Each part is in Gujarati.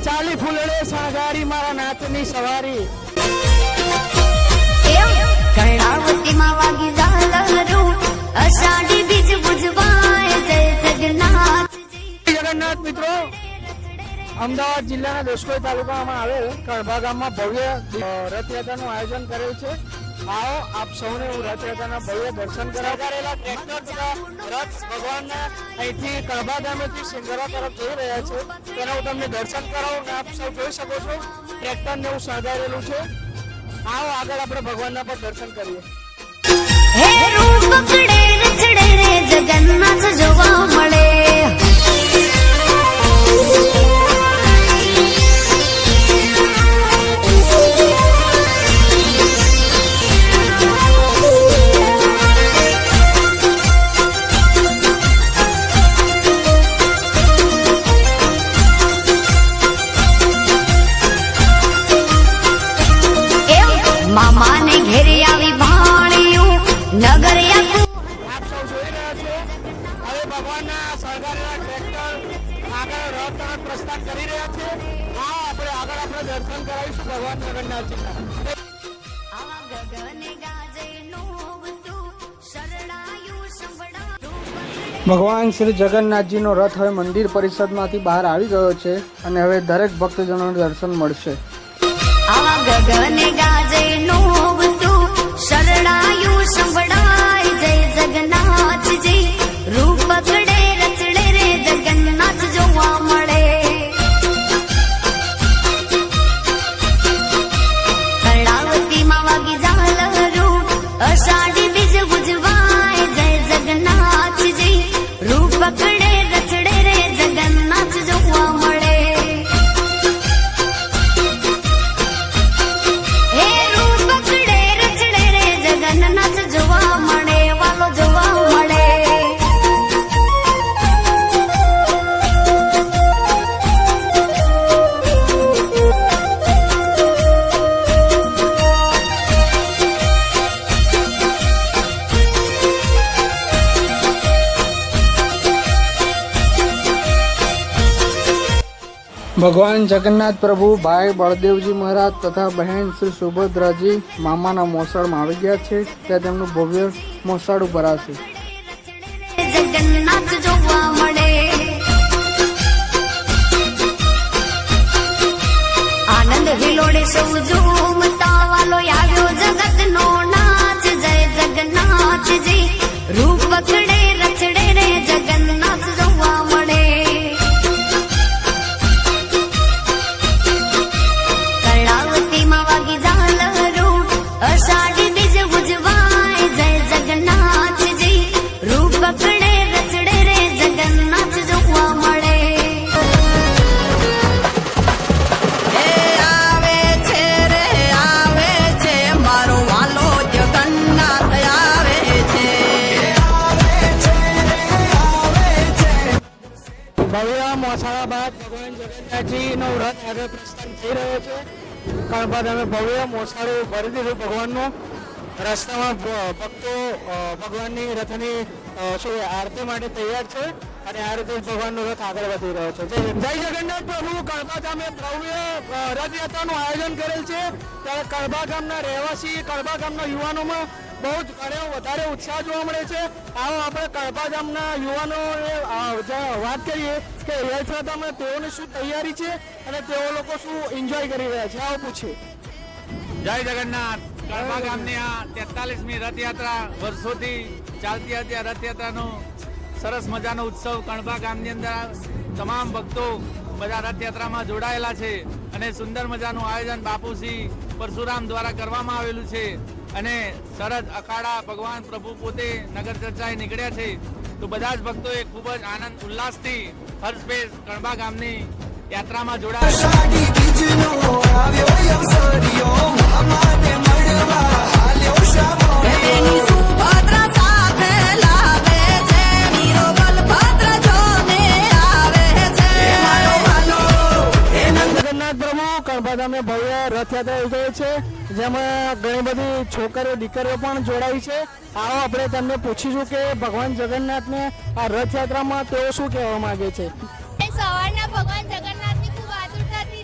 ચાલી ફૂલડે શણગારી મારા નાથની સવારી કર્ણાવતીમાં વાગી ઝાલરું અષાઢી બીજ બુજવાય જય જગન્નાથ જગન્નાથ મિત્રો અમદાવાદ જિલ્લાના દેશકોઈ તાલુકામાં આવેલ કળભા ગામમાં ભવ્ય રથયાત્રાનું આયોજન કરેલ છે. આવો આપ સૌને હું રથયાત્રાના ભવ્ય દર્શન કરાવેલા ટ્રેક્ટર તથા રથ ભગવાનના અહીંથી કળભા ગામેથી સિંગરા તરફ જઈ રહ્યા છે. તેના હું તમને દર્શન કરાવું અને આપ સૌ જોઈ શકો છો ટ્રેક્ટરને એવું શણગારેલું છે. આવો આગળ આપણે ભગવાનના પર દર્શન કરીએ. હે રૂપ પકડે રચડે રે જગન્નાથ જોવા મળે મામાને ઘેરે આવી ભાણ્યું નગર આપ સૌ જોઈ રહ્યા છો હવે ભગવાનના શણગારેલા ટ્રેક્ટર આગળ રથ તરફ પ્રસ્થાન કરી રહ્યા છે. આવો આપણે આગળ આપણે દર્શન કરાવીશું ભગવાન જગન્નાથજીના. આવા ગગને ગાજે નોવતું શરણાયું સંભળા ભગવાન શ્રી જગન્નાથજીનો રથ હવે મંદિર પરિષદમાંથી બહાર આવી ગયો છે અને હવે દરેક ભક્તજનોને દર્શન મળશે. આવા ગગને ગાજે નોવતું શરણાયું સંભળાય જય જગન્નાથજી રૂપ પકડે રચડે રે જગન્નાથ જોવા મળે કર્ણાવતીમાં વાગી ઝાલરું અષાઢી બીજ બુજવાય જય જગન્નાથજી રૂપ પકડે રચડે રે જગન્નાથ જોવા મળે હે રૂપ પકડે રચડે રે જગન્નાથ જોવા મળે વાલો જોવા મળે ભગવાન જગન્નાથ પ્રભુ ભાઈ બળદેવજી મહારાજ તથા બહેન શ્રી સુભદ્રાજી મામાના મોસાળમાં આવી ગયા છે. ત્યાં તેમનું ભવ્ય મોસાળું ભરાશે. જગન્નાથ જોવા મળે આનંદ વિલોડે સૌ ઝૂમતા વાલો આવ્યો જગતનો નાચ જય જગન્નાથજી રૂપ પકડે રચડે રે જગન્નાથ જોવા મળે કર્ણાવતીમાં વાગી ઝાલરું અષાઢી બીજ બુજવાય જય જગન્નાથજી રૂપ પકડે રચડે રે જગન્નાથ જોવા મળે આવે છે રે આવે છે મારો વાલો જગન્નાથ આવે છે ભવ્ય મોસાળા બાદ ભગવાન જગન્નાથજીનો રથ આગળ પ્રસ્થાન થઈ રહ્યો છે. કળભા ગામે ભવ્ય મોસાળું ભરી દીધું ભગવાનનું. રસ્તામાં ભક્તો ભગવાનની રથની આરતી માટે તૈયાર છે અને આ રીતે ભગવાનનો રથ આગળ વધી રહ્યો છે. જય જગન્નાથ પ્રભુ કળભા ગામે ભવ્ય રથયાત્રાનું આયોજન કરેલ છે. ત્યારે કળભા ગામના રહેવાસી કળભા ગામના યુવાનોમાં બહુ જ વધારે ઉત્સાહ જોવા મળે છે. આવો આપણે કળભા ગામના યુવાનોને વાત કરીએ કે રથયાત્રામાં તેઓની શું તૈયારી છે અને તેઓ લોકો શું એન્જોય કરી રહ્યા છે. આવો પૂછીએ. જય જગન્નાથ. કળભા ગામની આ 43મી રથયાત્રા વર્ષોથી ચાલતી હતી. આ રથયાત્રાનો સરસ મજાનો ઉત્સવ કળભા ગામની અંદર તમામ ભક્તો બધા રથયાત્રામાં જોડાયેલા છે અને સુંદર મજાનું આયોજન બાપુશ્રી પરશુરામ દ્વારા કરવામાં આવેલું છે અને સરસ અખાડા ભગવાન પ્રભુ પોતે નગર ચર્ચાએ નીકળ્યા છે. તો બધા જ ભક્તોએ ખૂબ જ આનંદ ઉલ્લાસથી હર્ષભેર કળભા ગામની યાત્રામાં એની સુભદ્રા સાથે લાવે છે વીરો બલભદ્ર જોને આવે છે મારો વાલો જગન્નાથ પ્રભુ કળભા ગામે ભવ્ય રથયાત્રા યોજાય છે, જેમાં ઘણી બધી છોકરીઓ દીકરીઓ પણ જોડાઈ છે. આવો આપણે તેમને પૂછીશું કે ભગવાન જગન્નાથને આ રથયાત્રામાં તેઓ શું કહેવા માંગે છે. સવારના ભગવાન જગન્નાથની ખૂબ આતુરતાથી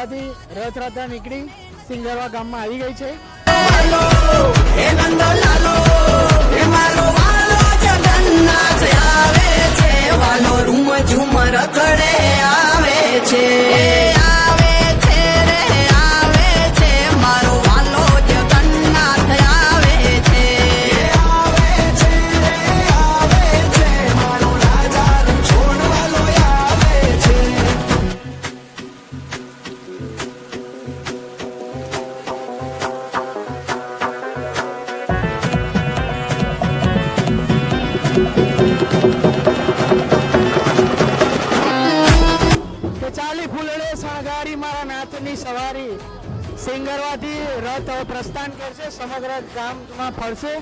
કણભાથી રથયાત્રા નીકળી સિંગરવા ગામમાં આવી ગઈ છે. વાલો હે નંદલાલો હે મારો વાલો જગન્નાથ આવે છે વાલો રૂમ ઝુમ રખડે આવે છે આવે છે રે આવે છે મારો વાલો જગન્નાથ આવે છે આવે છે રે આવે છે મારો રાજા રણછોડ વાલો આવે છે. કે ચાલી ફૂલડે શણગારી મારા નાથની સવારી સિંગરવાથી રથ પ્રસ્થાન કરશે, સમગ્ર ગામમાં ફરશે